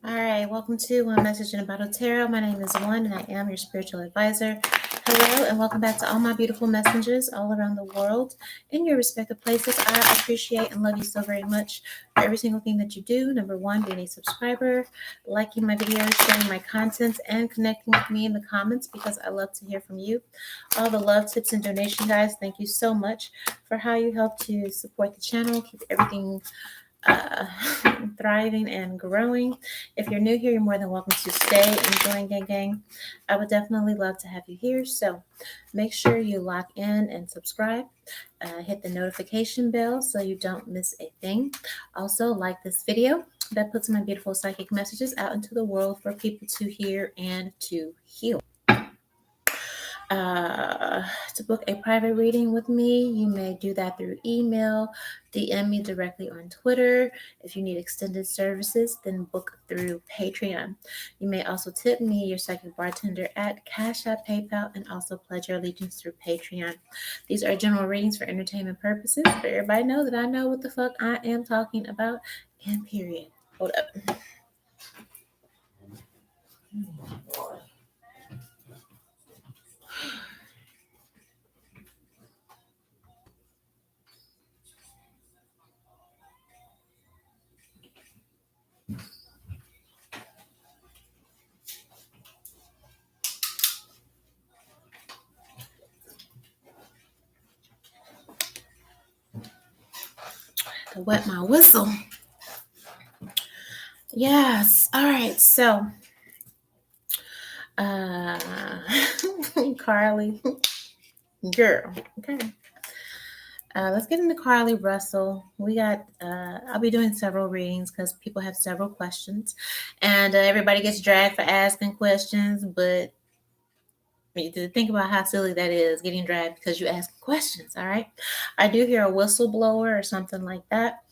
All right, welcome to One Message in a Bottle Tarot. My name is One, and I am your spiritual advisor. Hello, and welcome back to all my beautiful messengers all around the world in your respective places. I appreciate and love you so very much for every single thing that you do. Number one, being a subscriber, liking my videos, sharing my contents, and connecting with me in the comments because I love to hear from you. All the love, tips, and donation, guys, thank you so much for how you help to support the channel, keep everything thriving and growing. If you're new here, you're more than welcome to stay and join gang. I would definitely love to have you here, so make sure you lock in and subscribe. Hit the notification bell so you don't miss a thing. Also, like this video. That puts my beautiful psychic messages out into the world for people to hear and to heal. To book a private reading with me, you may do that through email, DM me directly on Twitter. If you need extended services, then book through Patreon. You may also tip me, your psychic bartender, at Cash App, PayPal, and also pledge your allegiance through Patreon. These are general readings for entertainment purposes, but everybody know that I know what the fuck I am talking about, and period. Hold up. To wet my whistle. Yes. All right. So, CARLEE, girl. Okay. Let's get into CARLEE Russell. We got, I'll be doing several readings because people have several questions, and everybody gets dragged for asking questions, but you need to think about how silly that is, getting dragged because you ask questions. All right. I do hear a whistleblower or something like that.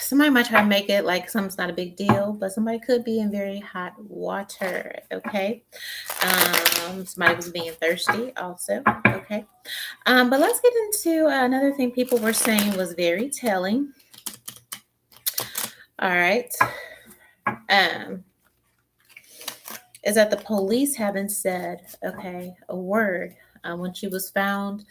Somebody might try to make it like something's not a big deal, but somebody could be in very hot water. Okay. Somebody was being thirsty also. Okay. But let's get into another thing people were saying was very telling. All right. Is that the police haven't said, okay, a word. When she was found,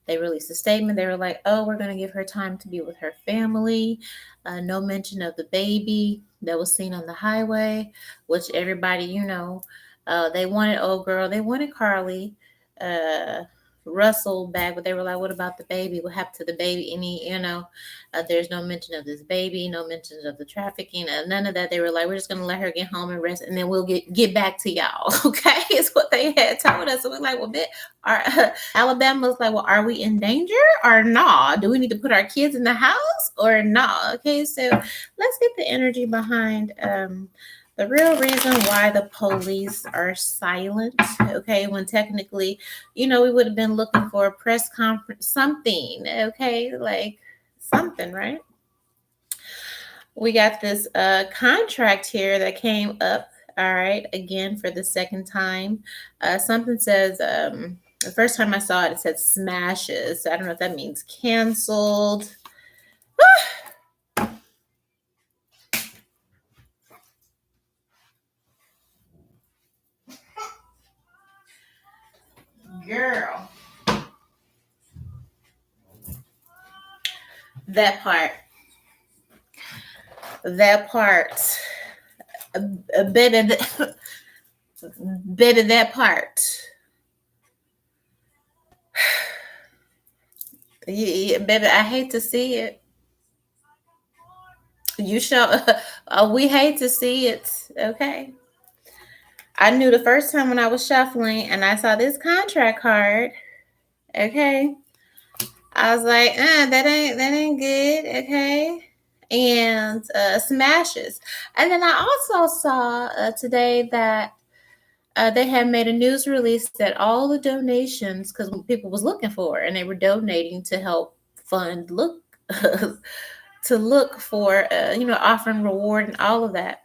they released a statement. They were like, oh, we're going to give her time to be with her family. No mention of the baby that was seen on the highway, which everybody, they wanted old girl. They wanted CARLEE Russell back, but they were like, what about the baby? What happened to the baby? There's no mention of this baby, no mention of the trafficking, none of that. They were like, we're just going to let her get home and rest, and then we'll get back to y'all. Okay, it's what they had told us. So we're like, well, Alabama was like, well, are we in danger or not? Do we need to put our kids in the house or not? Okay, so let's get the energy behind the real reason why the police are silent, okay, when technically, we would have been looking for a press conference, something, okay, like something, right? We got this contract here that came up, all right, again for the second time. Something says, the first time I saw it, it said smashes. I don't know if that means canceled. Girl. That part. Better that part. Yeah, baby, I hate to see it. You show, we hate to see it. Okay. I knew the first time when I was shuffling and I saw this contract card. Okay. I was like, that ain't good. Okay. And smashes. And then I also saw today that they had made a news release that all the donations, because people was looking for it, and they were donating to help fund look to look for offering reward and all of that.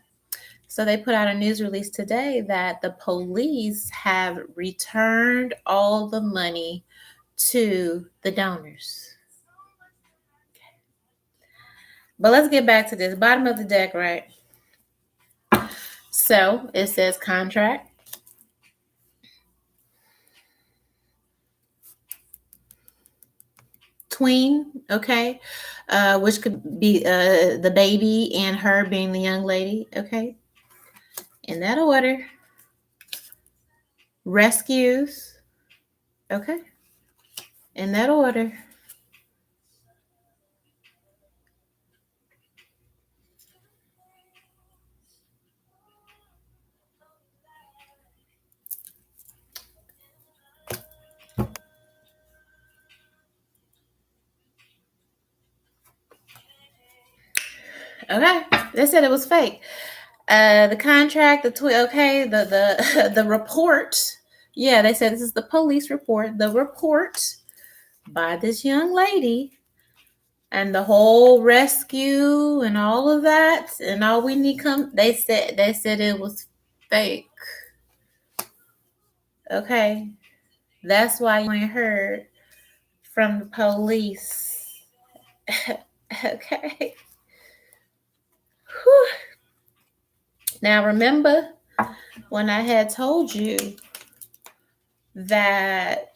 So they put out a news release today that the police have returned all the money to the donors. But let's get back to this bottom of the deck, right? So it says contract, tween, okay, which could be the baby and her being the young lady, okay, in that order. Rescues, okay, in that order. Okay, they said it was fake. The contract, okay, the the report. Yeah, they said this is the police report. The report by this young lady and the whole rescue and all of that and all we need come. They said it was fake. Okay, that's why you ain't heard from the police. Okay. Whew. Now remember when I had told you that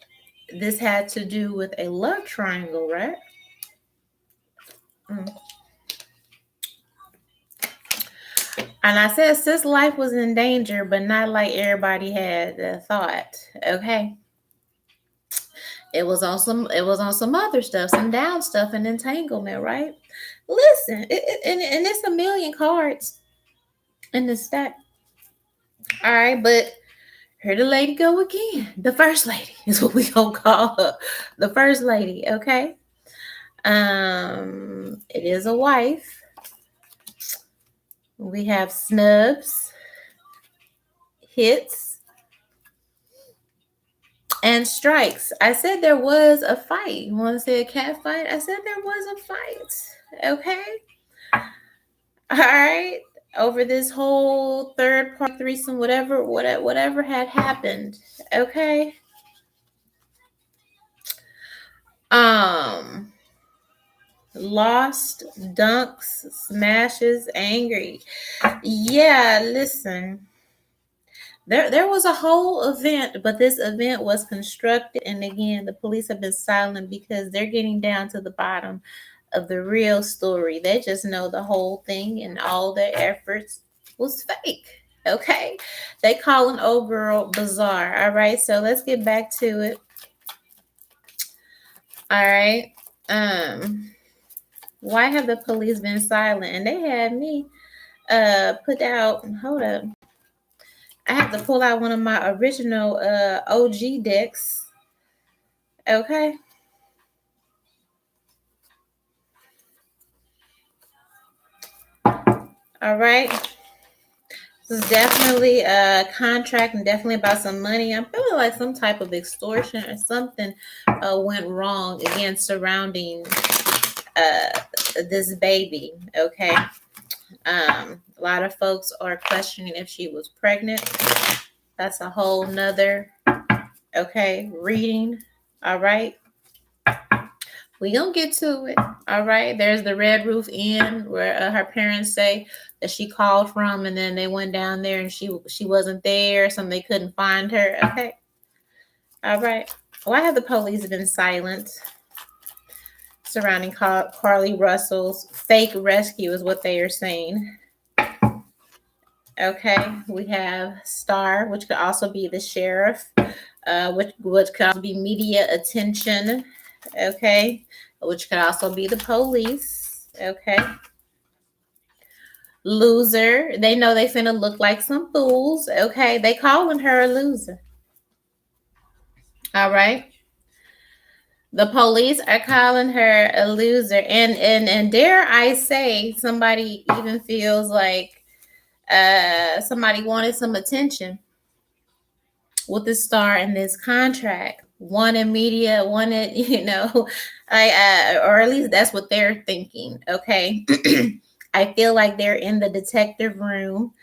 this had to do with a love triangle, right? Mm. And I said sis life was in danger, but not like everybody had thought. Okay. It was on some other stuff, some down stuff and entanglement, right? Listen, and it's a million cards in the stack. All right, but here the lady go again. The first lady is what we gonna call her. The first lady, okay? It is a wife. We have snubs, hits, and strikes. I said there was a fight. You want to say a cat fight? I said there was a fight. Okay. All right. Over this whole third part threesome, whatever had happened. Okay. Lost, dunks, smashes, angry. Yeah, listen. There was a whole event, but this event was constructed, and again, the police have been silent because they're getting down to the bottom of the real story. They just know the whole thing and all their efforts was fake. Okay, they calling over bizarre. All right, so let's get back to it. All right, why have the police been silent? And they had me put out. Hold up. I have to pull out one of my original OG decks. Okay. All right. This is definitely a contract and definitely about some money. I'm feeling like some type of extortion or something went wrong again surrounding this baby. Okay. A lot of folks are questioning if she was pregnant. That's a whole nother reading. All right. We gonna get to it. All right. There's the Red Roof Inn where her parents say that she called from, and then they went down there and she wasn't there, so they couldn't find her. Okay. All right. Why have the police been silent surrounding CARLEE Russell's fake rescue? Is what they are saying. Okay. We have Star, which could also be the sheriff, which could also be media attention. okay, which could also be the police, okay. Loser, they know they finna look like some fools, okay. They calling her a loser, all right. The police are calling her a loser, and dare I say, somebody even feels like somebody wanted some attention with the star in this contract. Wanted media, wanted, or at least that's what they're thinking. Okay. I feel like they're in the detective room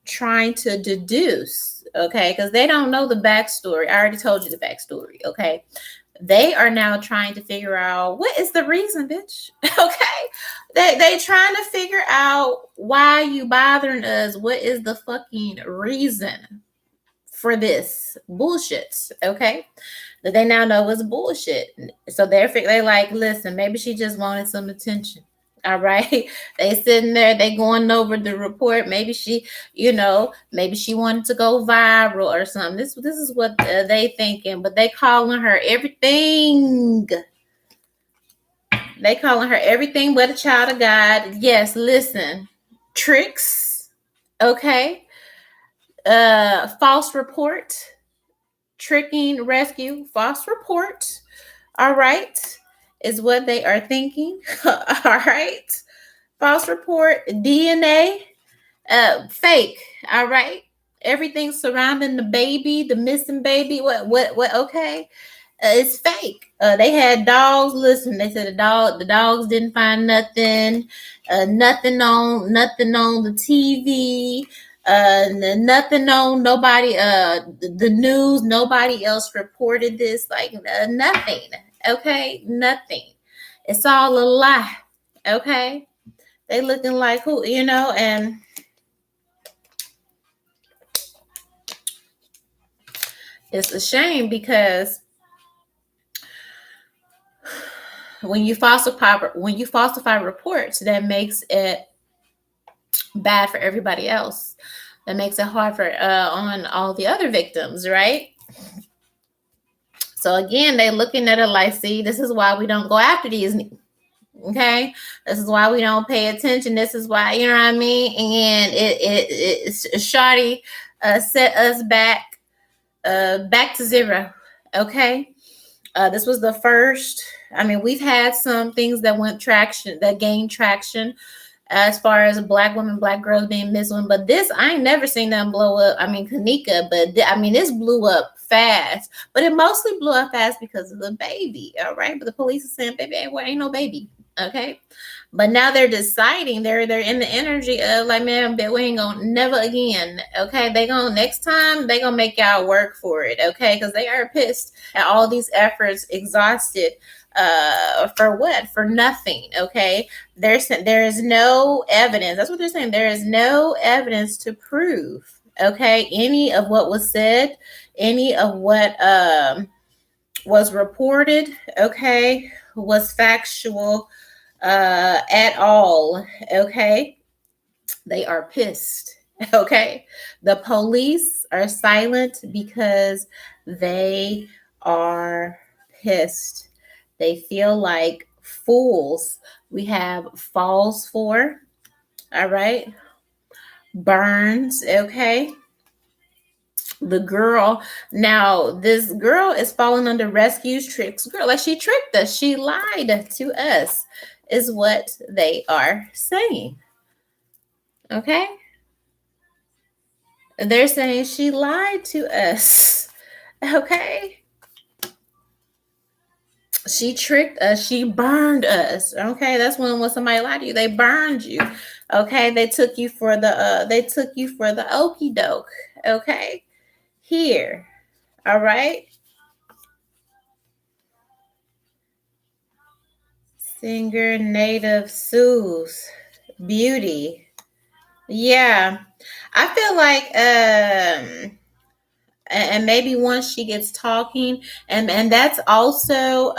trying to deduce, okay, because they don't know the backstory. I already told you the backstory, okay. They are now trying to figure out what is the reason, bitch. Okay. They trying to figure out why you bothering us. What is the fucking reason for this bullshit? Okay. That they now know is bullshit. So they like, listen, maybe she just wanted some attention. All right. They sitting there, they going over the report. Maybe she, maybe she wanted to go viral or something. This is what they thinking, but they calling her everything. They calling her everything but a child of God. Yes, listen. Tricks. Okay. False report. Tricking, rescue, false report. All right. Is what they are thinking. All right. False report, DNA, fake. All right. Everything surrounding the baby, the missing baby. What? Okay. It's fake. They had dogs. Listen, they said the dogs didn't find nothing. Nothing on the TV. Nothing on nobody. The news. Nobody else reported this. Like nothing. Okay, nothing. It's all a lie. Okay, they looking like who, and it's a shame because when you falsify reports, that makes it bad for everybody else. That makes it hard for on all the other victims, right? So again, they looking at it like, see, this is why we don't go after these. Okay, this is why we don't pay attention. This is why, you know what I mean. And it's Shawty set us back to zero. Okay. This was the first. I mean, we've had some things that gained traction as far as black women, black girls being missing. But this, I ain't never seen them blow up. I mean, Kanika, but this blew up fast. But it mostly blew up fast because of the baby. All right. But the police are saying, baby, ain't no baby. Okay. But now they're deciding, they're in the energy of like, man, we ain't gonna never again. Okay. Next time they gonna make y'all work for it. Okay. Because they are pissed at all these efforts, exhausted. For what? For nothing. Okay. There is no evidence. That's what they're saying. There is no evidence to prove, okay, any of what was said, any of what was reported, okay, was factual at all. Okay. They are pissed. Okay. The police are silent because they are pissed. They feel like fools. We have falls for, all right, Burns, okay. The girl, now this girl is falling under rescues tricks. Girl, like she tricked us. She lied to us, is what they are saying. Okay. They're saying she lied to us. Okay. She tricked us. She burned us. Okay, that's when somebody lied to you, they burned you. Okay, they took you for the okie doke. Okay, here. All right. Singer Native Sue's Beauty. Yeah, I feel like and maybe once she gets talking, and that's also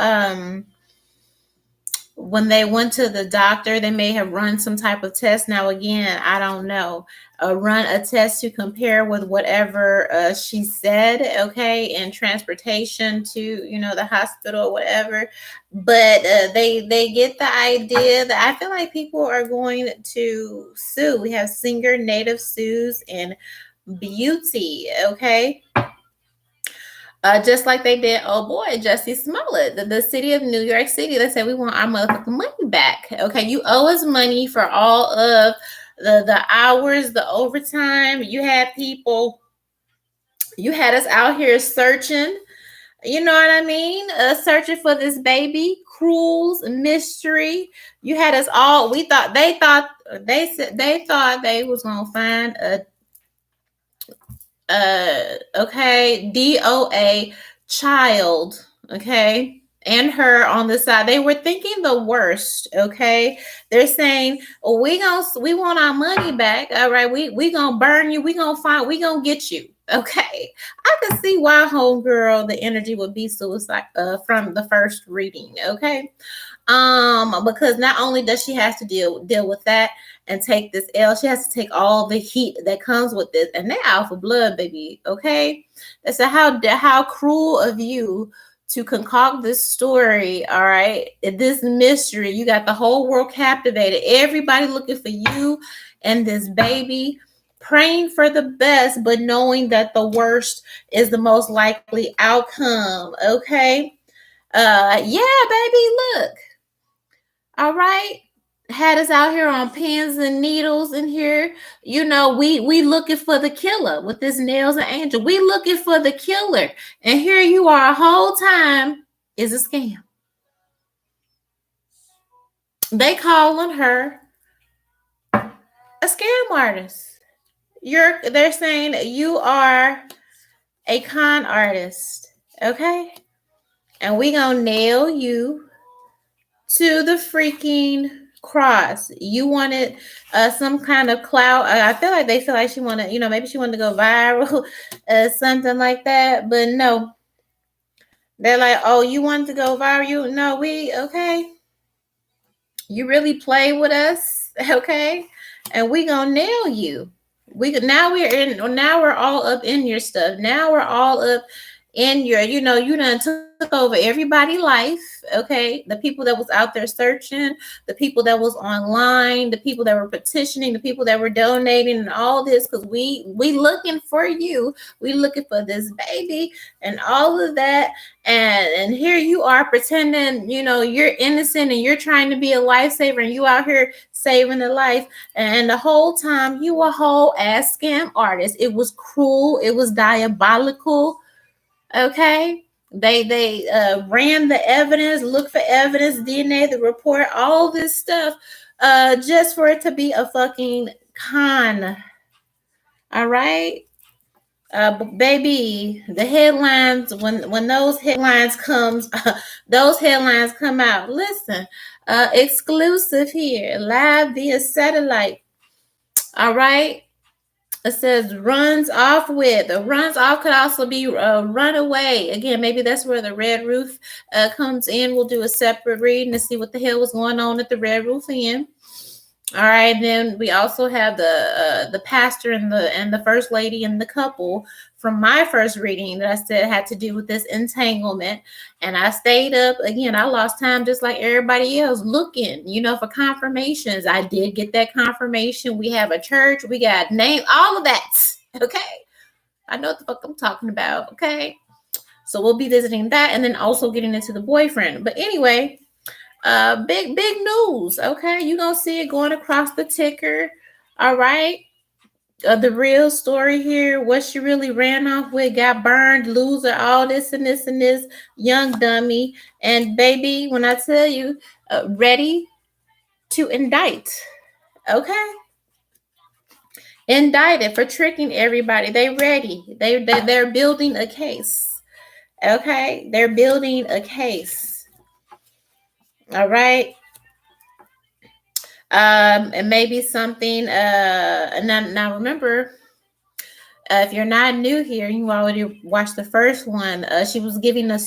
when they went to the doctor, they may have run some type of test. Now, again, I don't know. Run a test to compare with whatever she said, okay, in transportation to, the hospital or whatever. But they get the idea that I feel like people are going to sue. We have singer, native sues, and beauty, okay. Just like they did, oh boy, Jussie Smollett, the city of New York City. They said we want our motherfucking money back. Okay, you owe us money for all of the hours, the overtime. You had us out here searching. You know what I mean? Searching for this baby, cruels, mystery. You had us all. They thought they was gonna find a okay, DOA child, okay, and her on the side. They were thinking the worst, okay. They're saying, oh, we want our money back. All right, we gonna burn you, we gonna get you. Okay. I can see why homegirl the energy would be suicide from the first reading, okay. Because not only does she have to deal with that and take this L, she has to take all the heat that comes with this, and they're out for blood, baby. Okay, so how cruel of you to concoct this story. All right, this mystery. You got the whole world captivated, everybody looking for you and this baby, praying for the best, but knowing that the worst is the most likely outcome. Okay, yeah, baby, look. All right. Had us out here on pins and needles in here. We looking for the killer with this nails and angel. We looking for the killer. And here you are a whole time is a scam. They calling her a scam artist. They're saying you are a con artist. Okay? And we gonna nail you to the freaking cross. You wanted some kind of clout. I feel like they feel like she wanted, maybe she wanted to go viral, something like that. But no, they're like, oh, you wanted to go viral? No, okay. You really play with us, okay? And we gonna nail you. Now we're all up in your stuff. Now we're all up in your, you done took over everybody's life, okay? The people that was out there searching, the people that was online, the people that were petitioning, the people that were donating, and all this, because we looking for you. We looking for this baby and all of that. And here you are pretending, you're innocent and you're trying to be a lifesaver, and you out here saving a life. And the whole time you a whole ass scam artist. It was cruel. It was diabolical. Okay. They ran the evidence, looked for evidence, DNA, the report, all this stuff, just for it to be a fucking con. All right. Baby, the headlines, when those headlines come out. Listen, exclusive here, live via satellite. All right. It says runs off with. Runs off could also be run away. Again, maybe that's where the Red Roof comes in. We'll do a separate reading to see what the hell was going on at the Red Roof Inn. All right, then we also have the pastor and the first lady and the couple from my first reading that I said had to do with this entanglement. And I stayed up again. I lost time just like everybody else looking, for confirmations. I did get that confirmation. We have a church. We got names, all of that. Okay, I know what the fuck I'm talking about. Okay, so we'll be visiting that and then also getting into the boyfriend. But anyway. Big news. Okay, you gonna see it going across the ticker. All right. The real story here, what she really ran off with, got burned, loser, all this and this and this, young dummy. And baby, when I tell you, ready to indict. Okay, indicted for tricking everybody. They ready. They're building a case. Okay, they're building a case. All right. And maybe something. Now remember, If you're not new here, you already watched the first one. She was given a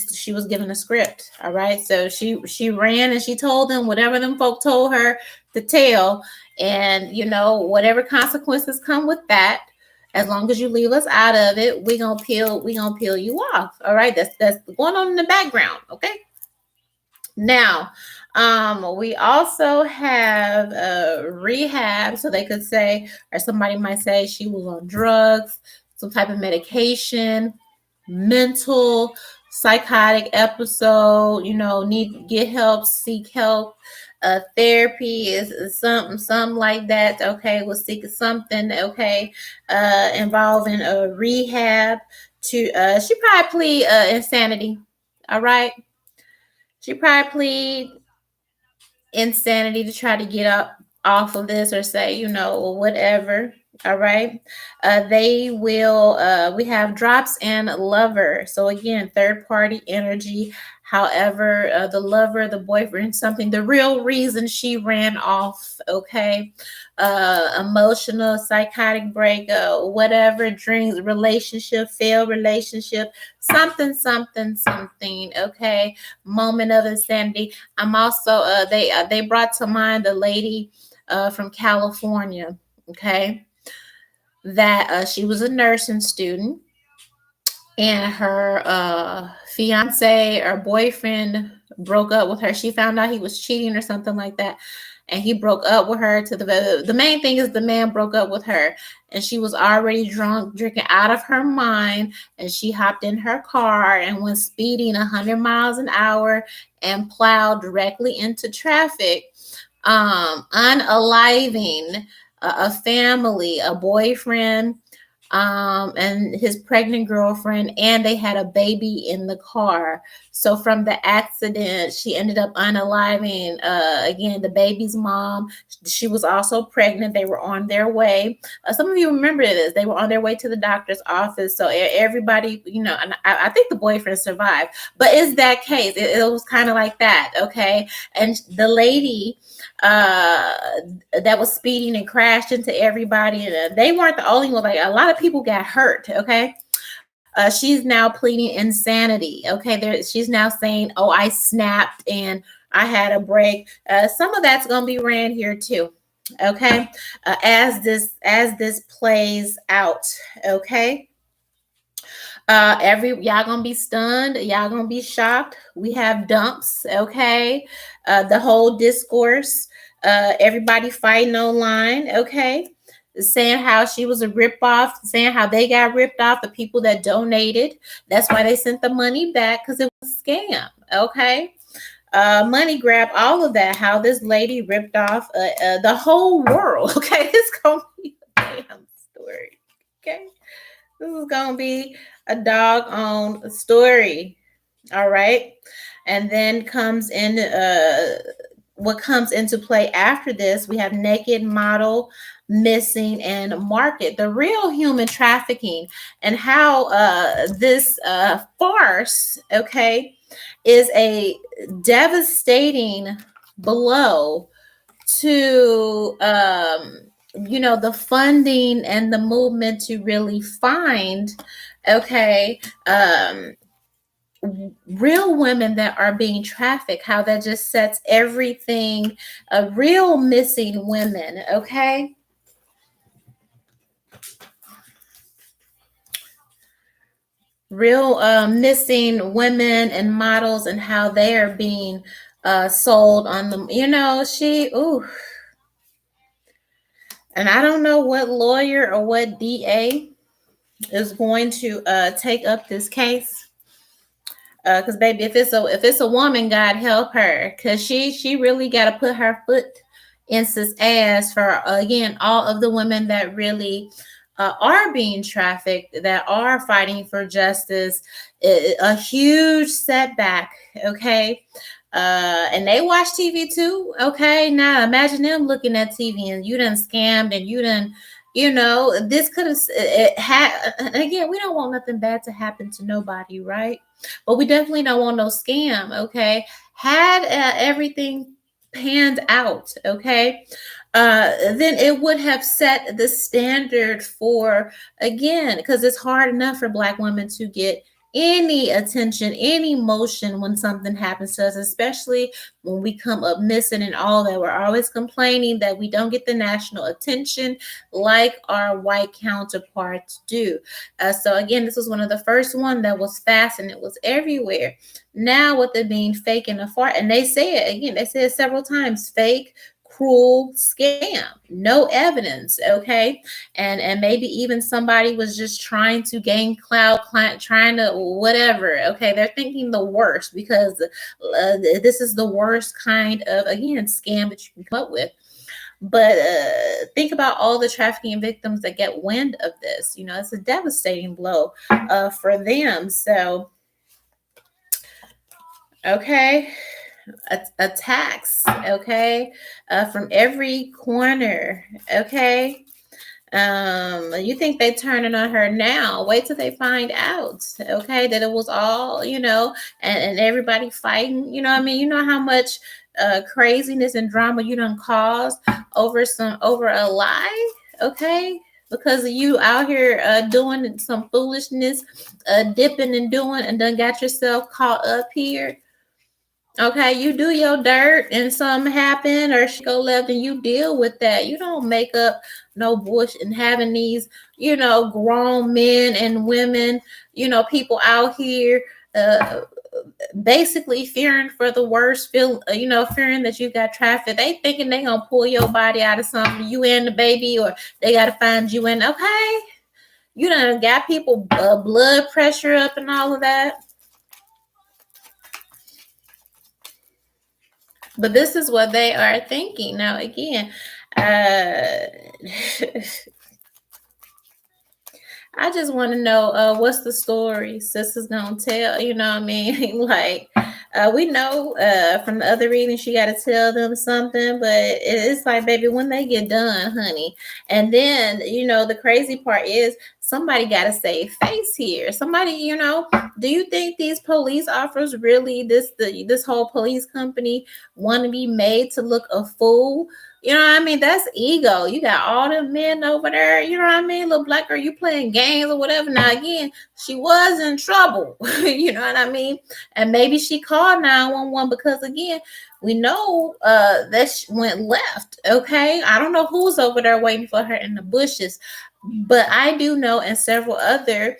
script. All right, so she ran and she told them whatever them folk told her to tell, and whatever consequences come with that. As long as you leave us out of it, we gonna peel you off. All right, that's going on in the background. Okay. Now, we also have rehab, so they could say, or somebody might say she was on drugs, some type of medication, mental, psychotic episode, need to get help, seek help. Therapy is something like that. Okay, we'll seek something. Okay, involving a rehab. She probably plead insanity. All right, she probably plead insanity to try to get up off of this, or say, or whatever. All right. They will, we have drops and lover. So again, third party energy. However, the lover, the boyfriend, something, the real reason she ran off. Okay. Emotional, psychotic break, whatever, dreams, relationship, failed relationship, something. Okay. Moment of insanity. I'm also, they brought to mind the lady from California. Okay, that she was a nursing student, and her fiance or boyfriend broke up with her. She found out he was cheating or something like that, and he broke up with her. The main thing is the man broke up with her, and she was already drunk, drinking out of her mind, and she hopped in her car and went speeding 100 miles an hour and plowed directly into traffic, unaliving a family, a boyfriend, and his pregnant girlfriend, and they had a baby in the car. So from the accident, she ended up unaliving, again, the baby's mom. She was also pregnant. They were on their way. Some of you remember this. They were on their way to the doctor's office. So everybody, and I think the boyfriend survived. But is that case? It was kind of like that, okay? And the lady that was speeding and crashed into everybody, and they weren't the only one. Like, a lot of people got hurt. Okay, she's now pleading insanity. Okay, she's now saying, "Oh, I snapped and I had a break." Some of that's gonna be ran here too. Okay, as this plays out. Okay. Y'all gonna be stunned, y'all gonna be shocked. We have dumps. Okay, the whole discourse, everybody fighting online. Okay, saying how she was a ripoff, saying how they got ripped off, the people that donated. That's why they sent the money back, because it was a scam. Okay, money grab, all of that. How this lady ripped off the whole world. Okay, it's gonna be a damn story. Okay, this is gonna be a doggone story. All right. And then comes in what comes into play after this. We have naked, model, missing, and market, the real human trafficking, and how this farce, okay, is a devastating blow to the funding and the movement to really find, okay, real women that are being trafficked, how that just sets everything, real missing women. Okay, real missing women and models, and how they are being sold on them. And I don't know what lawyer or what DA is going to take up this case. Because baby, if it's a woman, God help her, because she really got to put her foot in sis ass for, again, all of the women that really are being trafficked, that are fighting for justice. A huge setback. Okay. And they watch TV too. Okay, now imagine them looking at TV and you done scammed, and you done, this could have had. Again, we don't want nothing bad to happen to nobody, right? But we definitely don't want no scam. Okay, had everything panned out, okay, then it would have set the standard for, again, because it's hard enough for Black women to get any attention, any motion when something happens to us, especially when we come up missing and all that. We're always complaining that we don't get the national attention like our white counterparts do. So again, this was one of the first one that was fast and it was everywhere. Now with it being fake and a fart, and they say it again, they say it several times, fake, cruel, scam, no evidence, okay, and maybe even somebody was just trying to gain clout, client, trying to whatever, okay, they're thinking the worst because this is the worst kind of, again, scam that you can come up with. But think about all the trafficking victims that get wind of this. You know, it's a devastating blow for them. So, okay, attacks, okay, from every corner, okay. You think they turning on her now? Wait till they find out, okay, that it was all, you know, and everybody fighting. You know what I mean? You know how much craziness and drama you done caused over a lie, okay? Because of you out here doing some foolishness, dipping and doing, and done got yourself caught up here. Okay, you do your dirt and something happen or she go left and you deal with that. You don't make up no bush and having these, you know, grown men and women, you know, people out here basically fearing for the worst, you know, fearing that you got trafficked. They thinking they gonna pull your body out of something, you and the baby, or they gotta find you in. Okay, you done got people blood pressure up and all of that. But this is what they are thinking. Now, again, uh, I just want to know what's the story sis is gonna tell. You know what I mean? Like we know from the other reading she got to tell them something, but it's like, baby, when they get done, honey. And then you know the crazy part is somebody got to save face here. Somebody, you know, do you think these police officers really this whole police company want to be made to look a fool? You know what I mean? That's ego. You got all them men over there. You know what I mean? Little black girl, you playing games or whatever. Now, again, she was in trouble. You know what I mean? And maybe she called 911 because, again, we know that she went left. Okay. I don't know who's over there waiting for her in the bushes. But I do know, and several other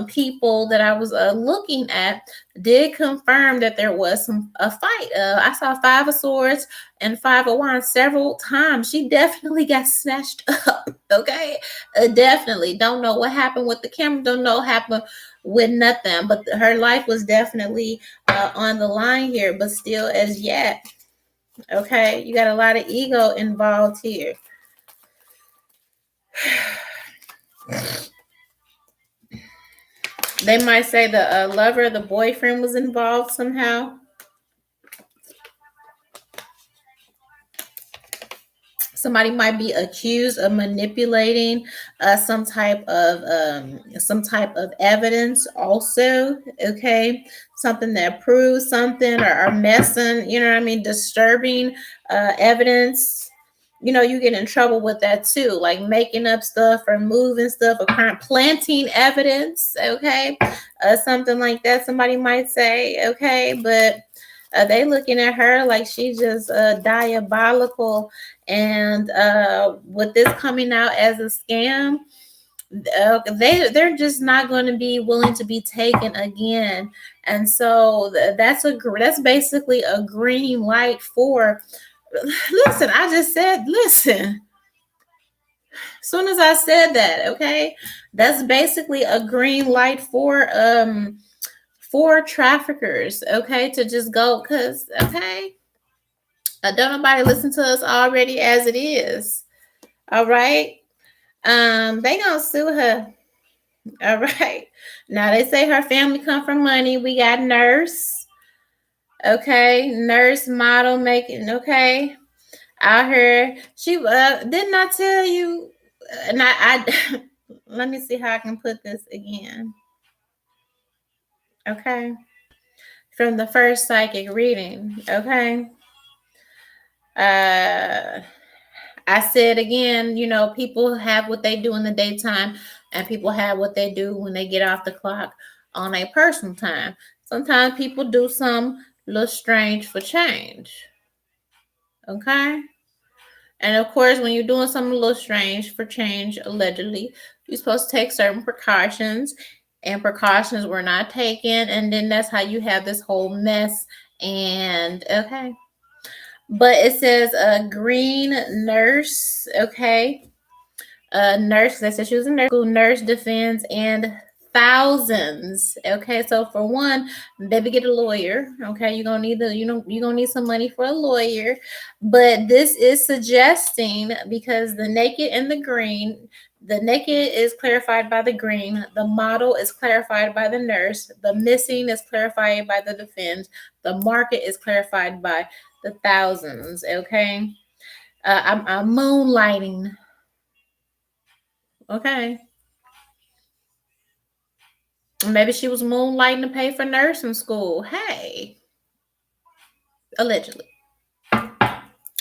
people that I was looking at did confirm that there was a fight. I saw 5 of Swords and 5 of Wands several times. She definitely got snatched up. Okay, definitely. Don't know what happened with the camera. Don't know what happened with nothing. But her life was definitely on the line here. But still, as yet, okay, you got a lot of ego involved here. They might say the lover, the boyfriend was involved somehow. Somebody might be accused of manipulating some type of evidence also, okay, something that proves something, or messing, you know what I mean, disturbing evidence. You know, you get in trouble with that too, like making up stuff or moving stuff or planting evidence, okay, something like that. Somebody might say, okay, but they looking at her like she's just diabolical, and with this coming out as a scam, they're just not going to be willing to be taken again. And so that's basically a green light for. Listen, I just said, listen. As soon as I said that, okay, that's basically a green light for traffickers, okay, to just go, because, okay, don't nobody listen to us already as it is. All right. They gonna sue her. All right. Now they say her family come from money. We got nurse. Okay, nurse model making, okay, out here. She didn't I tell you? And I let me see how I can put this again. Okay, from the first psychic reading. Okay, Uh, I said again, you know, people have what they do in the daytime, and people have what they do when they get off the clock on a personal time. Sometimes people do some little strange for change. Okay. And of course, when you're doing something a little strange for change, allegedly, you're supposed to take certain precautions, and precautions were not taken. And then that's how you have this whole mess. And okay. But it says a green nurse, okay? A nurse, that said she was a nurse, school nurse defends and thousands. Okay, so for one, baby, get a lawyer. Okay, you're gonna need you're gonna need some money for a lawyer. But this is suggesting, because the naked and the green, the naked is clarified by the green, the model is clarified by the nurse, the missing is clarified by the defense, the market is clarified by the thousands. Okay, I'm moonlighting. Okay. Maybe she was moonlighting to pay for nursing school. Hey, allegedly.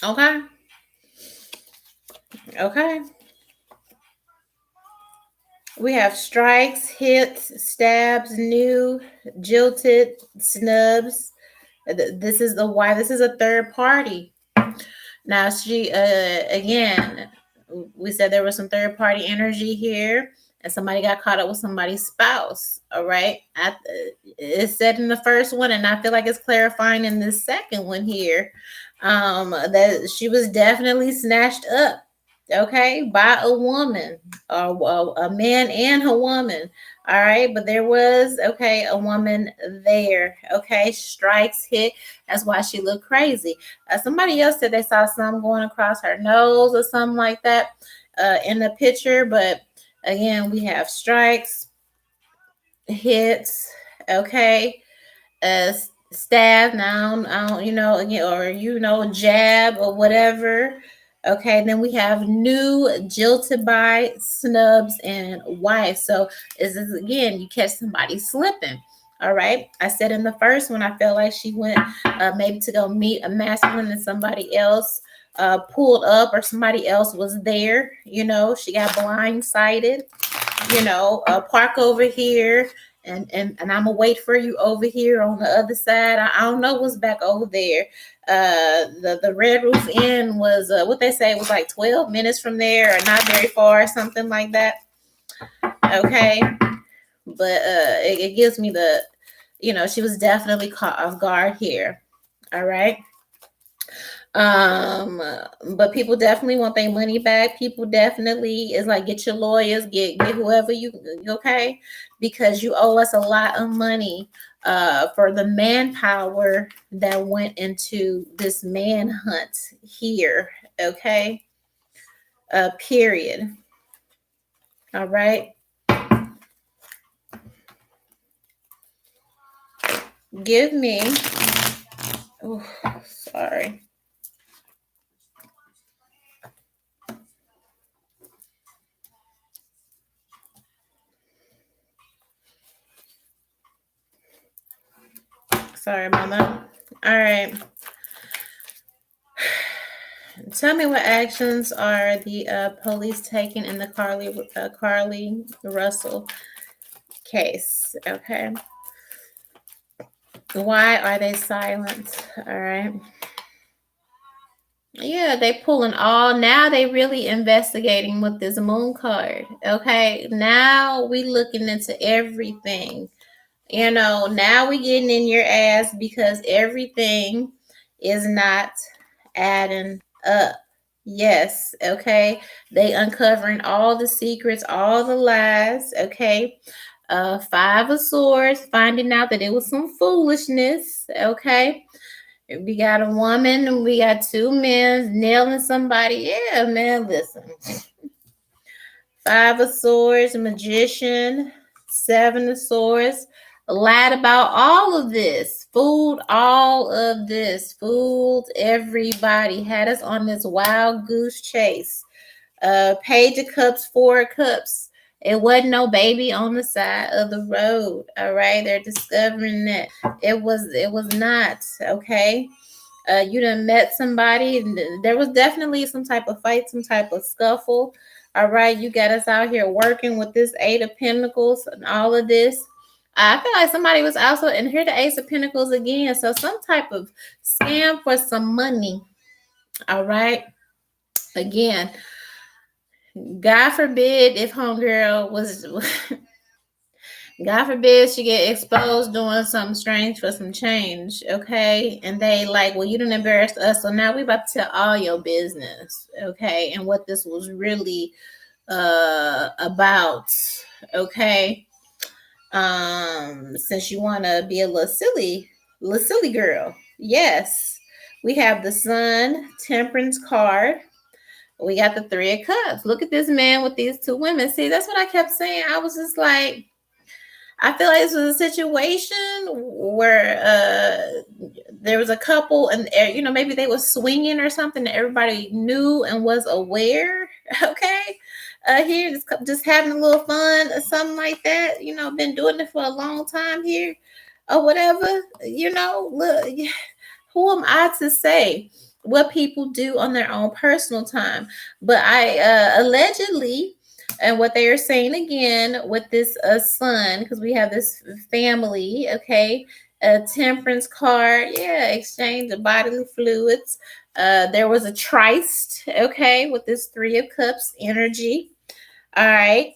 Okay. Okay. We have strikes, hits, stabs, new, jilted, snubs. This is the why this is a third party. Now she again, we said there was some third party energy here, and somebody got caught up with somebody's spouse. All right, it's said in the first one, and I feel like it's clarifying in this second one here, that she was definitely snatched up. Okay, by a woman, or a man and a woman. All right, but there was, okay, a woman there. Okay, strikes, hit. That's why she looked crazy. Somebody else said they saw something going across her nose or something like that in the picture. But again, we have strikes, hits, okay, stab. Now, I don't, you know, again, or jab or whatever. Okay, then we have new, jilted by, snubs, and wife. So is this again? You catch somebody slipping. All right. I said in the first one, I felt like she went maybe to go meet a masculine, and somebody else pulled up, or somebody else was there. You know, she got blindsided. Park over here, and I'm gonna wait for you over here on the other side. I don't know what's back over there. The Red Roof Inn was what they say was like 12 minutes from there, or not very far, something like that. Okay, but it gives me the, she was definitely caught off guard here. All right. Um, but people definitely want their money back. People definitely is like, get your lawyers, get whoever you, okay, because you owe us a lot of money for the manpower that went into this manhunt here. Okay. Period. All right. Give me. Oh, sorry. Sorry, mama. All right. Tell me, what actions are the police taking in the Carlee Russell case? Okay. Why are they silent? All right. Yeah, they pulling all. Now they really investigating with this moon card. Okay. Now we looking into everything. Now we getting in your ass because everything is not adding up. Yes, okay. They uncovering all the secrets, all the lies, okay. Five of Swords, finding out that it was some foolishness, okay. We got a woman and we got two men nailing somebody. Yeah, man, listen. Five of Swords, Magician, Seven of Swords, lied about all of this, fooled all of this, fooled everybody, had us on this wild goose chase. Page of Cups, Four of Cups. It wasn't no baby on the side of the road. All right, they're discovering that it was not. Okay. You done met somebody, and there was definitely some type of fight, some type of scuffle. All right, you got us out here working with this Eight of Pentacles and all of this. I feel like somebody was also, and here the Ace of Pentacles again. So some type of scam for some money. All right. Again, God forbid if homegirl was God forbid she get exposed doing something strange for some change, okay? And they like, well, you didn't embarrass us, so now we about to tell all your business, okay? And what this was really about, okay? Since you want to be a little silly girl, yes. We have the Sun Temperance card. We got the Three of Cups. Look at this man with these two women. See, that's what I kept saying. I was just like, I feel like this was a situation where there was a couple, and maybe they were swinging or something that everybody knew and was aware. Okay, here just having a little fun or something like that. Been doing it for a long time here or whatever. Look, who am I to say what people do on their own personal time? But I allegedly, and what they are saying again with this son, because we have this family, okay, a temperance card, yeah, exchange of bodily fluids. There was a tryst, okay, with this Three of Cups energy. All right.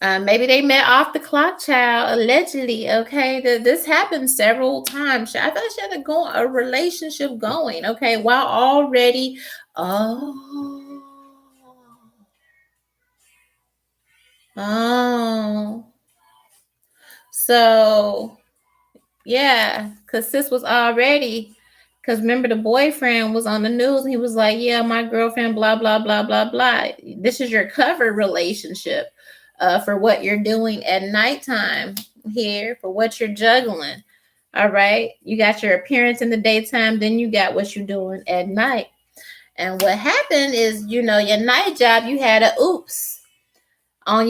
Maybe they met off the clock, child, allegedly. Okay, this happened several times. I feel like she had a relationship going. Okay, while already, oh, oh, so yeah, because sis was already. Because remember, the boyfriend was on the news and he was like, yeah, my girlfriend, blah, blah, blah, blah, blah. This is your cover relationship for what you're doing at nighttime here, for what you're juggling. All right. You got your appearance in the daytime, then you got what you're doing at night. And what happened is, your night job, you had a oops on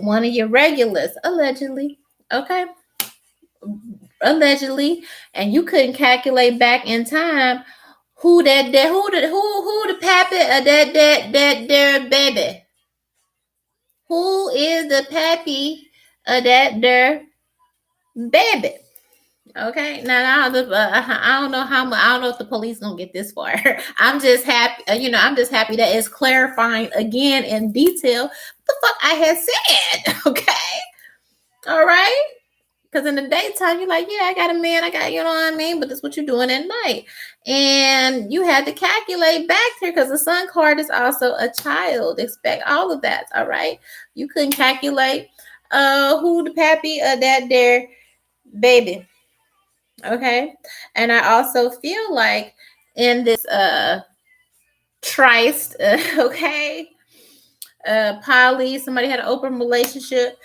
one of your regulars, allegedly. Okay. Allegedly, and you couldn't calculate back in time who the pappy of that there baby. Who is the pappy of that there baby? Okay, now I don't know how much. I don't know if the police gonna get this far. I'm just happy, I'm just happy that it's clarifying again in detail what the fuck I had said. Okay, all right. Because in the daytime, you're like, yeah, I got a man, you know what I mean? But that's what you're doing at night. And you had to calculate back here because the sun card is also a child. Expect all of that, all right? You couldn't calculate who the pappy of that there baby. Okay. And I also feel like in this tryst, okay, poly, somebody had an open relationship,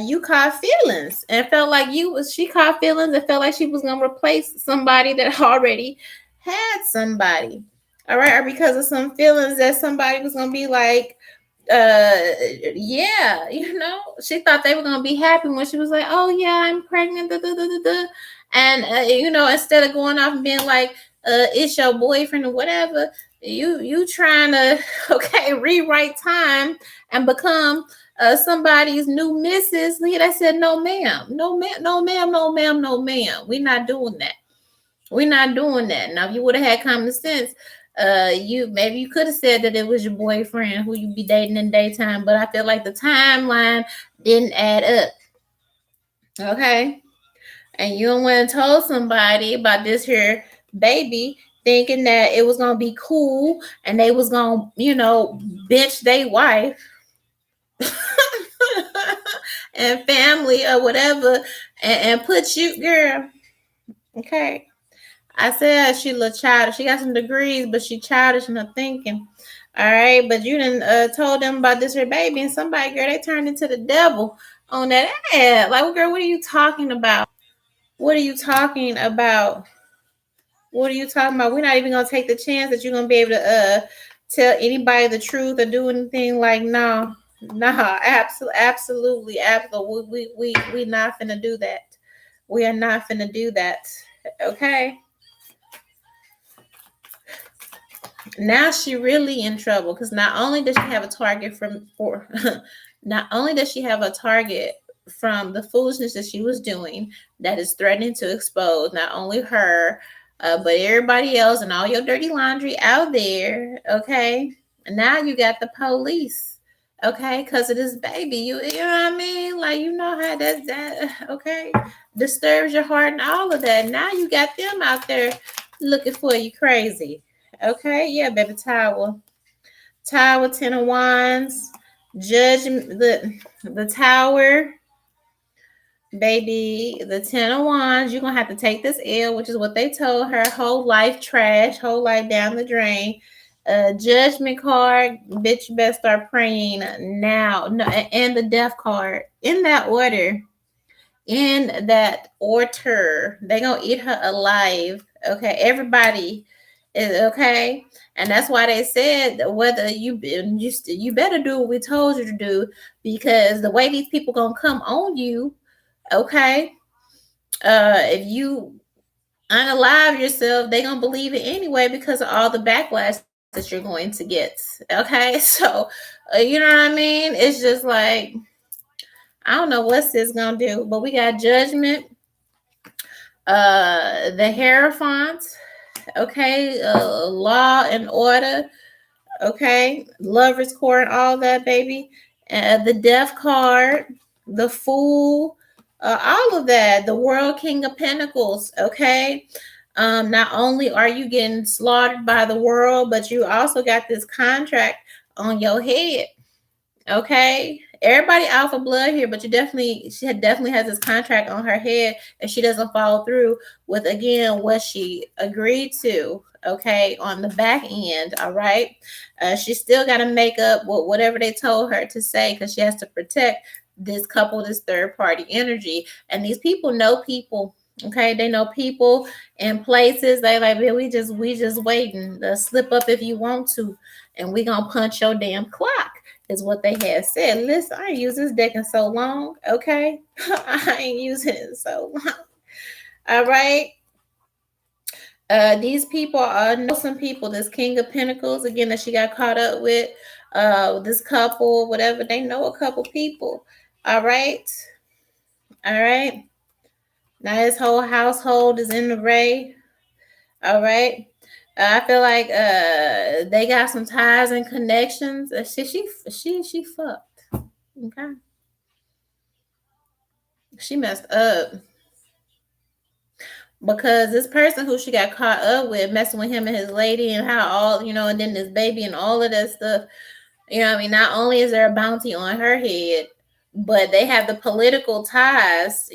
you caught feelings and felt like she caught feelings and felt like she was gonna replace somebody that already had somebody. All right, or because of some feelings that somebody was gonna be like, yeah, she thought they were gonna be happy when she was like, oh yeah, I'm pregnant, da, da, da, da, da. And instead of going off and being like, it's your boyfriend or whatever, you trying to rewrite time and become somebody's new missus. They said, no ma'am, no ma'am, no ma'am, no ma'am, no ma'am, we're not doing that. We're not doing that. Now if you would have had common sense, you could have said that it was your boyfriend who you be dating in daytime, but I feel like the timeline didn't add up. Okay, and you went and told somebody about this here baby, thinking that it was gonna be cool and they was gonna, bench their wife and family or whatever, and put you, girl. Okay, I said she look childish. She got some degrees, but she childish in her thinking. All right, but you done told them about this her baby, and somebody, girl, they turned into the devil on that ad. Like, girl, what are you talking about? What are you talking about? What are you talking about? We're not even gonna take the chance that you're gonna be able to tell anybody the truth or do anything. Like, no, absolutely. We not finna do that. We are not finna do that. Okay. Now she really in trouble because not only does she have a target from for not only does she have a target from the foolishness that she was doing that is threatening to expose not only her but everybody else and all your dirty laundry out there. Okay, and now you got the police. Okay, because of this baby, you know what I mean? Like you know how that okay disturbs your heart and all of that. Now you got them out there looking for you crazy. Okay, yeah, baby, tower. Tower, ten of wands. Judgment, the tower, baby, the ten of wands. You're gonna have to take this L, which is what they told her. Whole life trash, whole life down the drain. Judgment card, bitch, you better start praying now. No, and the death card in that order. In that order, they gonna eat her alive. Okay, everybody is okay, and that's why they said whether you better do what we told you to do because the way these people gonna come on you. Okay, if you unalive yourself, they gonna believe it anyway because of all the backlash that you're going to get. Okay, so you know what I mean? It's just like I don't know what's this gonna do, but we got judgment, the Hierophant, okay, law and order, okay, lovers court, all that, baby, the death card, the fool, all of that, the world king of pentacles, okay. Not only are you getting slaughtered by the world, but you also got this contract on your head. Okay, everybody out for blood here, but she definitely has this contract on her head, and she doesn't follow through with again what she agreed to. Okay, on the back end, all right. She still got to make up whatever they told her to say because she has to protect this couple, this third party energy, and these people know people. Okay, they know people and places. They like, man, we just waiting. Slip up if you want to, and we gonna punch your damn clock is what they had said. Listen, I ain't used this deck in so long. Okay, I ain't used it in so long. All right. These people know some people. This King of Pentacles again that she got caught up with. This couple, whatever, they know a couple people. All right. All right. Now his whole household is in the ray. All right. I feel like they got some ties and connections. She fucked. Okay. She messed up because this person who she got caught up with messing with him and his lady and how all and then this baby and all of that stuff. I mean, not only is there a bounty on her head, but they have the political ties.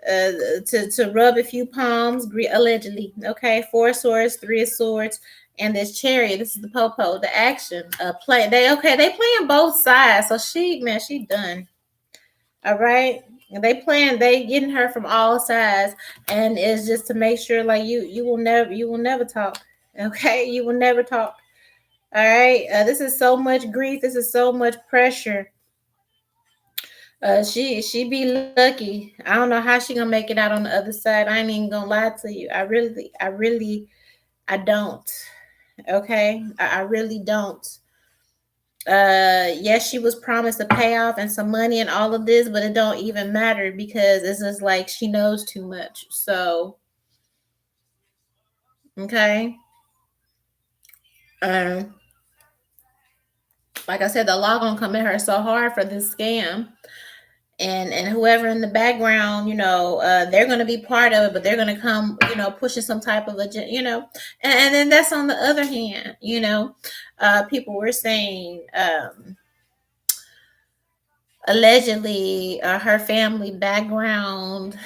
To rub a few palms, allegedly. Okay, 4 of swords, 3 of swords, and this chariot. This is the popo, the action. They playing both sides. So she done. All right. They getting her from all sides, and it's just to make sure like you will never talk. Okay, you will never talk. All right. This is so much grief. This is so much pressure. She be lucky. I don't know how she gonna make it out on the other side. I ain't even gonna lie to you. I don't. Okay, I really don't. Yes, she was promised a payoff and some money and all of this, but it don't even matter because it's just like she knows too much. So, okay. Um, like I said, the law gonna come at her so hard for this scam. And whoever in the background, they're going to be part of it, but they're going to come, pushing some type of agenda, and then that's on the other hand, people were saying, allegedly, her family background,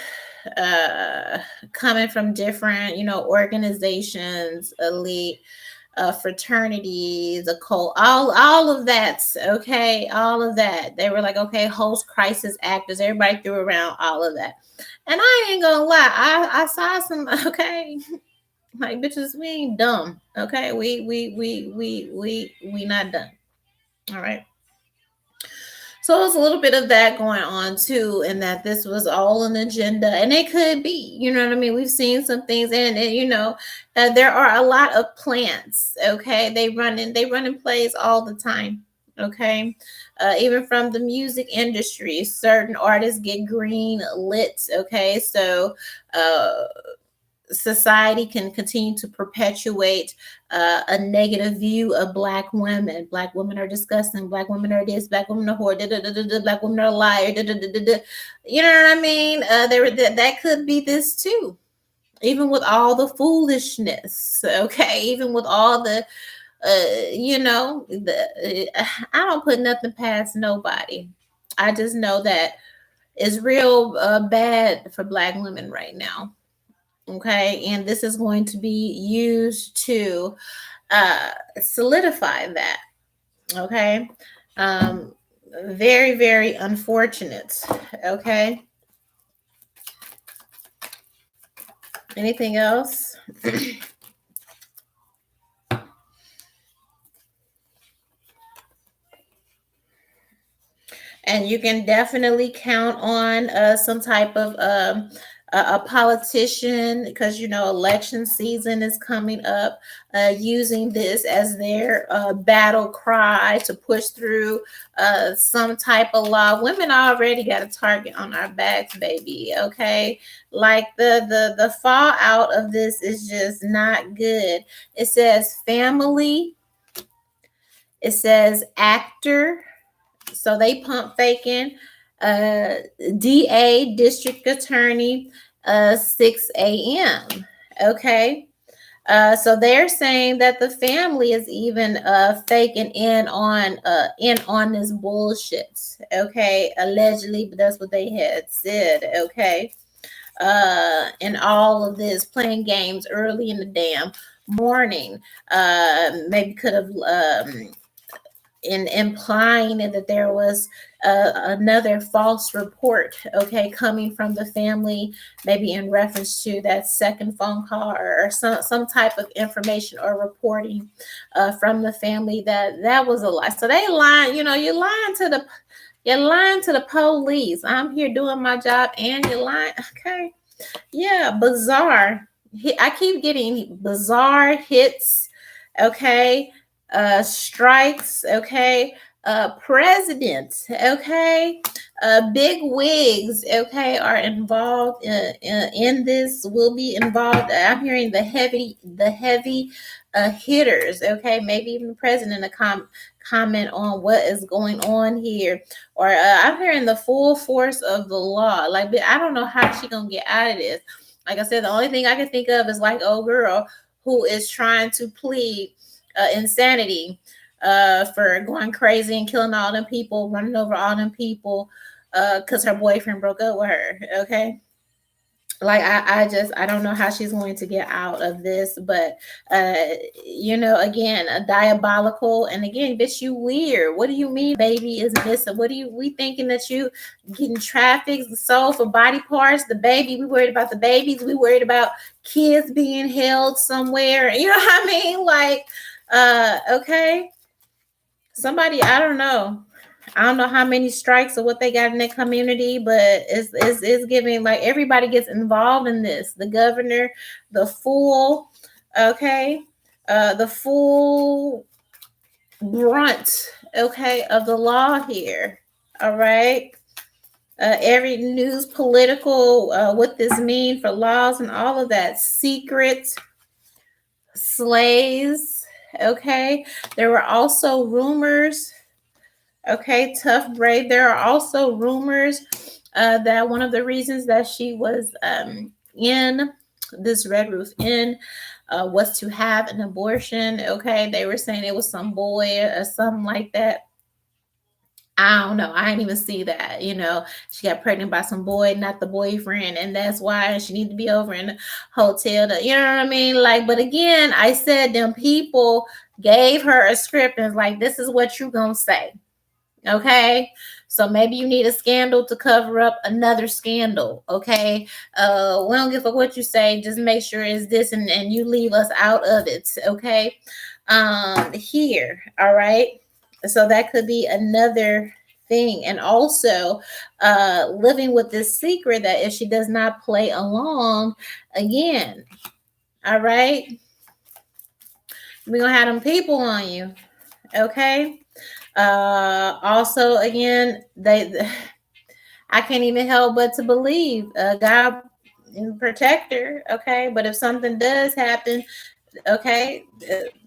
coming from different, organizations, elite, fraternities, a cult, all of that. Okay, all of that. They were like, okay, host, crisis actors. Everybody threw around all of that, and I ain't gonna lie. I saw some. Okay, like bitches, we ain't dumb. Okay, we not done. All right. So it's a little bit of that going on too, and that this was all an agenda, and it could be, you know what I mean? We've seen some things, and you know, there are a lot of plants. Okay, they run in plays all the time. Okay, even from the music industry, certain artists get green lit. Okay, so uh, society can continue to perpetuate a negative view of black women. Black women are disgusting. Black women are this. Black women are whore. Da, da, da, da, da, black women are liar. Da, da, da, da, da. You know what I mean? That could be this too. Even with all the foolishness, okay. Even with all the, I don't put nothing past nobody. I just know that it's real bad for black women right now. Okay, and this is going to be used to uh, solidify that. Okay, um, very, very unfortunate. Okay, anything else? And you can definitely count on some type of a politician, because you know election season is coming up, using this as their battle cry to push through some type of law. Women already got a target on our backs, baby. Okay, like the fallout of this is just not good. It says family, it says actor, so they pump faking. Uh, DA, district attorney, 6 a.m. Okay. So they're saying that the family is even faking in on this bullshit. Okay, allegedly, but that's what they had said. Okay, and all of this playing games early in the damn morning. Maybe could have in implying that there was another false report, okay, coming from the family, maybe in reference to that second phone call, or some type of information or reporting from the family that was a lie. So they lying, you know, you're lying to the police. I'm here doing my job and you're lying. Okay, yeah, bizarre. I keep getting bizarre hits. Okay, strikes. Okay, presidents. Okay, big wigs. Okay, are involved in this. Will be involved. I'm hearing the heavy hitters. Okay, maybe even the president a comment on what is going on here, or I'm hearing the full force of the law. Like, I don't know how she gonna get out of this. Like I said, the only thing I can think of is like old girl who is trying to plead insanity for going crazy and killing all them people, running over all them people, because her boyfriend broke up with her. Okay, like I don't know how she's going to get out of this, but again, a diabolical, and again, bitch, you weird. What do you mean baby is missing? What do you we thinking that you getting trafficked, sold for body parts? The baby, we worried about the babies, we worried about kids being held somewhere, you know what I mean? Like, okay, somebody, I don't know how many strikes or what they got in their community, but it's giving, like, everybody gets involved in this. The governor, the full, okay, the full brunt, okay, of the law here. All right. Every news, political, what this mean for laws and all of that. Secret slaves. Okay. There were also rumors. Okay, tough brave. There are also rumors that one of the reasons that she was in this Red Roof Inn was to have an abortion. Okay, they were saying it was some boy or something like that. I don't know. I didn't even see that. She got pregnant by some boy, not the boyfriend, and that's why she needs to be over in the hotel. You know what I mean? Like, but again, I said them people gave her a script and was like, this is what you gonna say. Okay, so maybe you need a scandal to cover up another scandal. Okay, we don't give a what you say, just make sure it's this, and you leave us out of it. Okay, here, all right, so that could be another thing. And also living with this secret that if she does not play along again, all right, we're gonna have them people on you. Okay. Also, again, I can't even help but to believe God and protect her. Okay, but if something does happen, okay,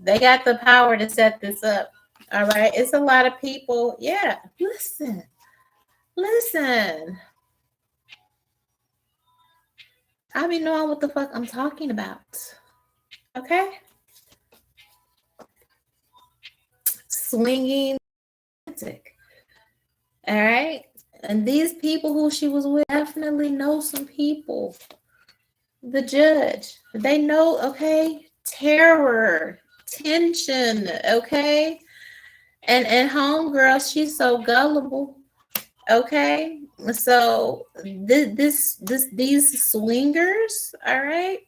they got the power to set this up. All right, it's a lot of people. Yeah, listen. I be knowing what the fuck I'm talking about. Okay, swinging. All right. And these people who she was with definitely know some people. The judge, they know, okay, terror, tension, okay? And homegirl, she's so gullible, okay? So these swingers, all right?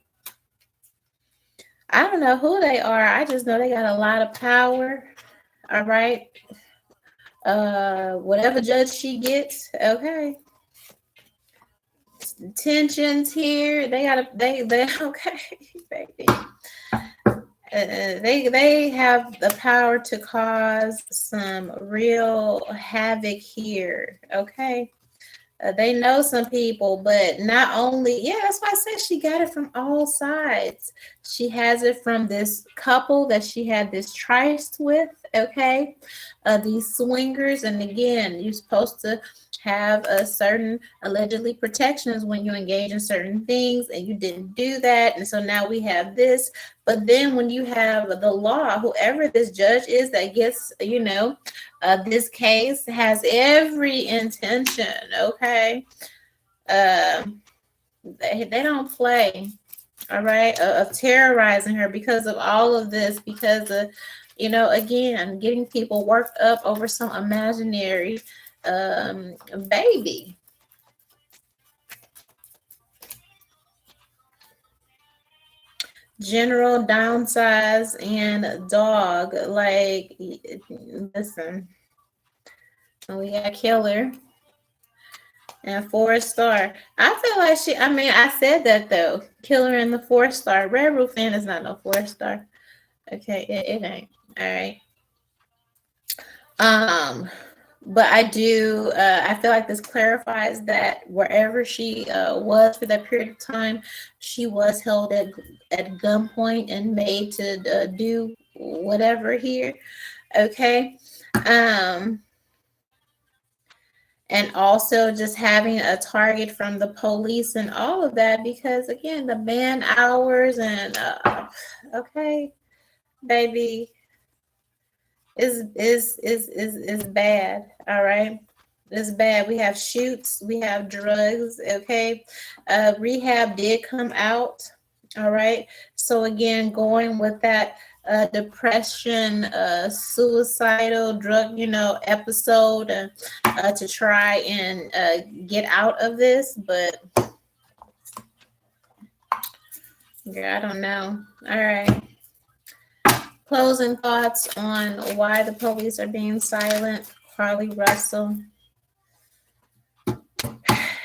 I don't know who they are. I just know they got a lot of power, all right? Whatever judge she gets, okay. Tensions here. They okay, baby. They have the power to cause some real havoc here. Okay. They know some people, but not only, yeah, that's why I said she got it from all sides. She has it from this couple that she had this tryst with, okay? These swingers, and again, you're supposed to have a certain allegedly protections when you engage in certain things, and you didn't do that, and so now we have this. But then when you have the law, whoever this judge is that gets, this case has every intention, okay? They don't play, all right, of terrorizing her because of all of this, because of, again, getting people worked up over some imaginary baby. General downsize and dog, like, listen, we got killer and 4-star. I feel like I said that though. Killer and the 4-star. Red Roof Inn is not no 4-star. Okay, it ain't. All right. But I do, I feel like this clarifies that wherever she was for that period of time, she was held at gunpoint and made to do whatever here. Okay. And also just having a target from the police and all of that, because again, the man hours and okay, baby, is bad. All right, it's bad. We have shoots, we have drugs. Okay, rehab did come out. All right, so again, going with that depression, suicidal drug, episode to try and get out of this, but yeah, I don't know. All right. Closing thoughts on why the police are being silent. CARLEE Russell.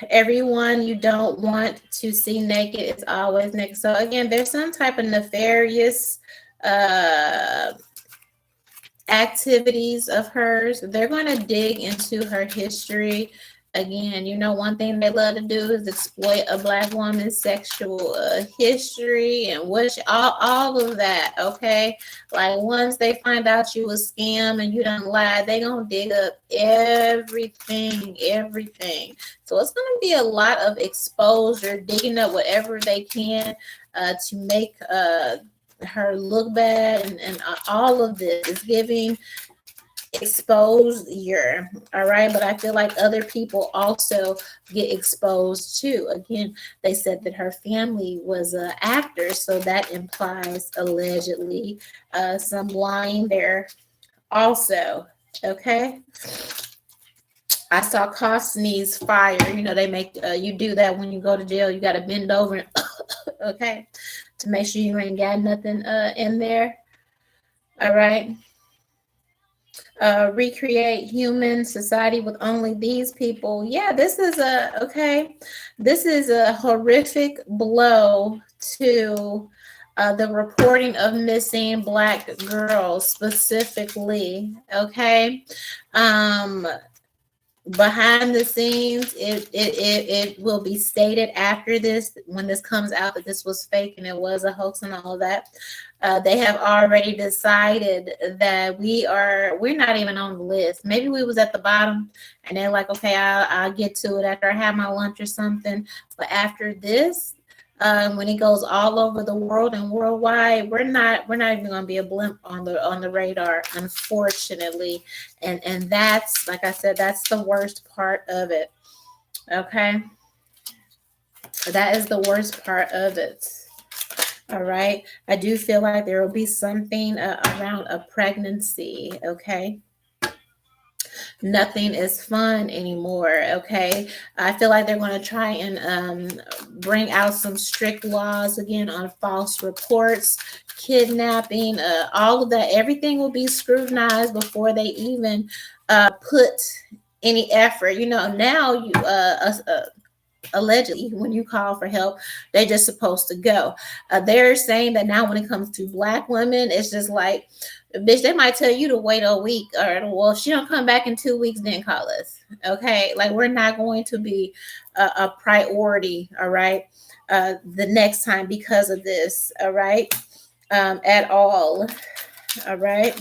Everyone you don't want to see naked is always naked. So again, there's some type of nefarious activities of hers. They're going to dig into her history. Again, one thing they love to do is exploit a Black woman's sexual history and all of that, okay? Like, once they find out you a scam and you done lied, they gonna dig up everything. So it's gonna be a lot of exposure, digging up whatever they can to make her look bad, and all of this is giving exposure. All right, but I feel like other people also get exposed too. Again, they said that her family was an actor, so that implies allegedly some lying there also. Okay, I saw cough, sneeze, fire. They make you do that when you go to jail. You got to bend over and okay, to make sure you ain't got nothing in there. All right. Recreate human society with only these people. Yeah, this is a okay. This is a horrific blow to the reporting of missing Black girls specifically. Okay, um, behind the scenes, it will be stated after this, when this comes out, that this was fake and it was a hoax and all of that. They have already decided that we're not even on the list. Maybe we was at the bottom and they're like, okay, I'll get to it after I have my lunch or something. But after this, when it goes all over the world and worldwide, we're not even going to be a blimp on the radar, unfortunately. And that's, like I said, that's the worst part of it. Okay, that is the worst part of it. All right, I do feel like there will be something around a pregnancy. Okay, nothing is fun anymore. Okay, I feel like they're going to try and bring out some strict laws again on false reports, kidnapping, all of that. Everything will be scrutinized before they even put any effort. You know, now allegedly, when you call for help, they're just supposed to go. They're saying that now when it comes to Black women, it's just like, bitch, they might tell you to wait a week, or well, if she don't come back in 2 weeks, then call us. Okay, like we're not going to be a priority. All right, the next time because of this. All right, at all. All right.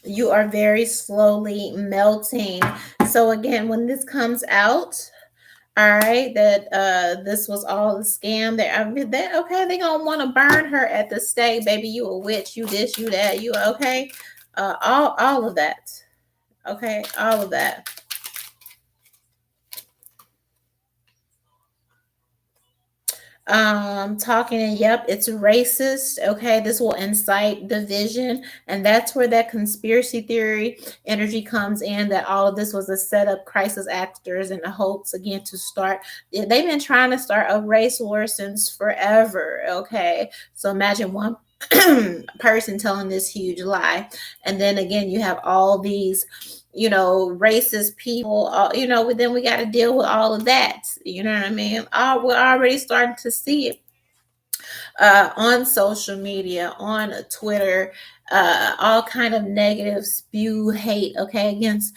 You are very slowly melting. So again, when this comes out, all right, that this was all a scam. That I mean, that okay, they gonna want to burn her at the stake, baby. You a witch. You this. You that. You okay? All of that. Okay, all of that. Talking, and yep, it's racist. Okay, this will incite division, and that's where that conspiracy theory energy comes in, that all of this was a setup, crisis actors and a hoax again to start. They've been trying to start a race war since forever. Okay, so imagine one person telling this huge lie, and then again you have all these, you know, racist people, you know, then we got to deal with all of that. You know what I mean? We're already starting to see it on social media, on Twitter, all kind of negative spew hate, okay, against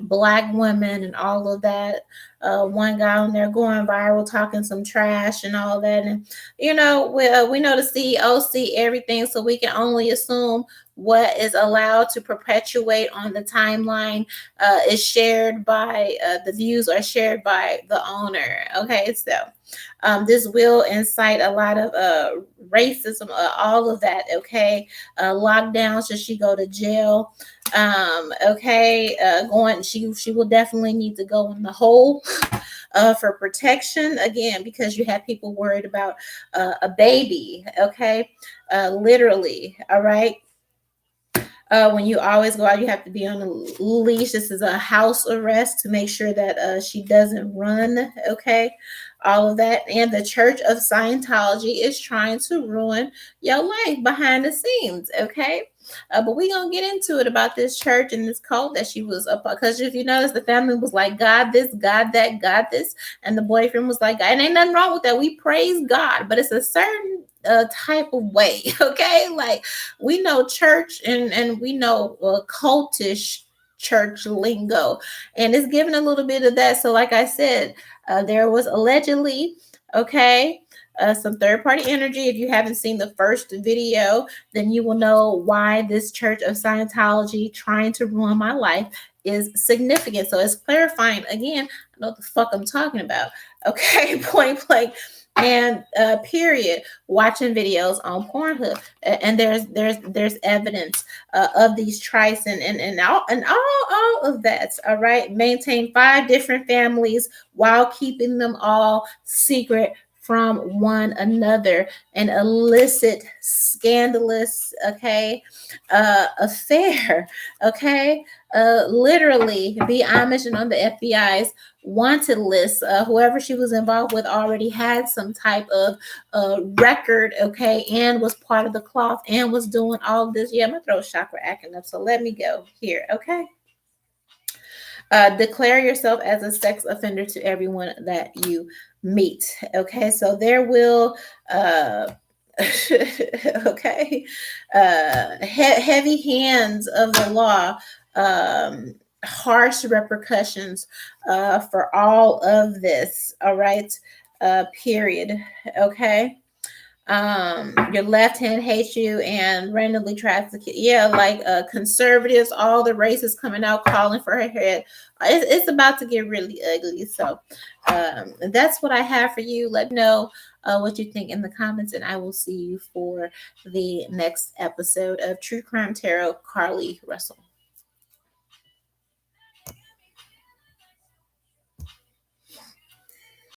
Black women and all of that. One guy on there going viral talking some trash and all that, and you know, we know the CEO see everything, so we can only assume what is allowed to perpetuate on the timeline is shared by the views are shared by the owner. Okay, so this will incite a lot of racism, all of that. Okay, lockdown. Should she go to jail? Okay, going. She will definitely need to go in the hole for protection again, because you have people worried about a baby. Okay, literally. All right. When you always go out, you have to be on a leash. This is a house arrest to make sure that she doesn't run. Okay, all of that. And the Church of Scientology is trying to ruin your life behind the scenes. Okay. But we gonna get into it about this church and this cult that she was up, because if you notice, the family was like, God this, God that, God this, and the boyfriend was like, and ain't nothing wrong with that. We praise God, but it's a certain type of way. Okay, like we know church, and we know cultish church lingo, and it's giving a little bit of that. So like I said, there was allegedly, okay, some third party energy. If you haven't seen the first video, then you will know why this Church of Scientology trying to ruin my life is significant. So it's clarifying again. I know what the fuck I'm talking about. Okay, point blank. And period, watching videos on Pornhub, and there's evidence of these trice, and all of that. All right, maintain 5 different families while keeping them all secret from one another, an illicit, scandalous, okay, affair, okay, literally the Amish and on the FBI's wanted list. Whoever she was involved with already had some type of record, okay, and was part of the cloth and was doing all this. Yeah, my throat chakra acting up, so let me go here, okay. Declare yourself as a sex offender to everyone that you meet. Okay, so there will, okay, heavy hands of the law, harsh repercussions for all of this. All right, period. Okay. Your left hand hates you and randomly tries to kill. Yeah, like conservatives, all the races coming out calling for her head. It's about to get really ugly. So that's what I have for you. Let me know what you think in the comments, and I will see you for the next episode of True Crime Tarot. Carlee Russell.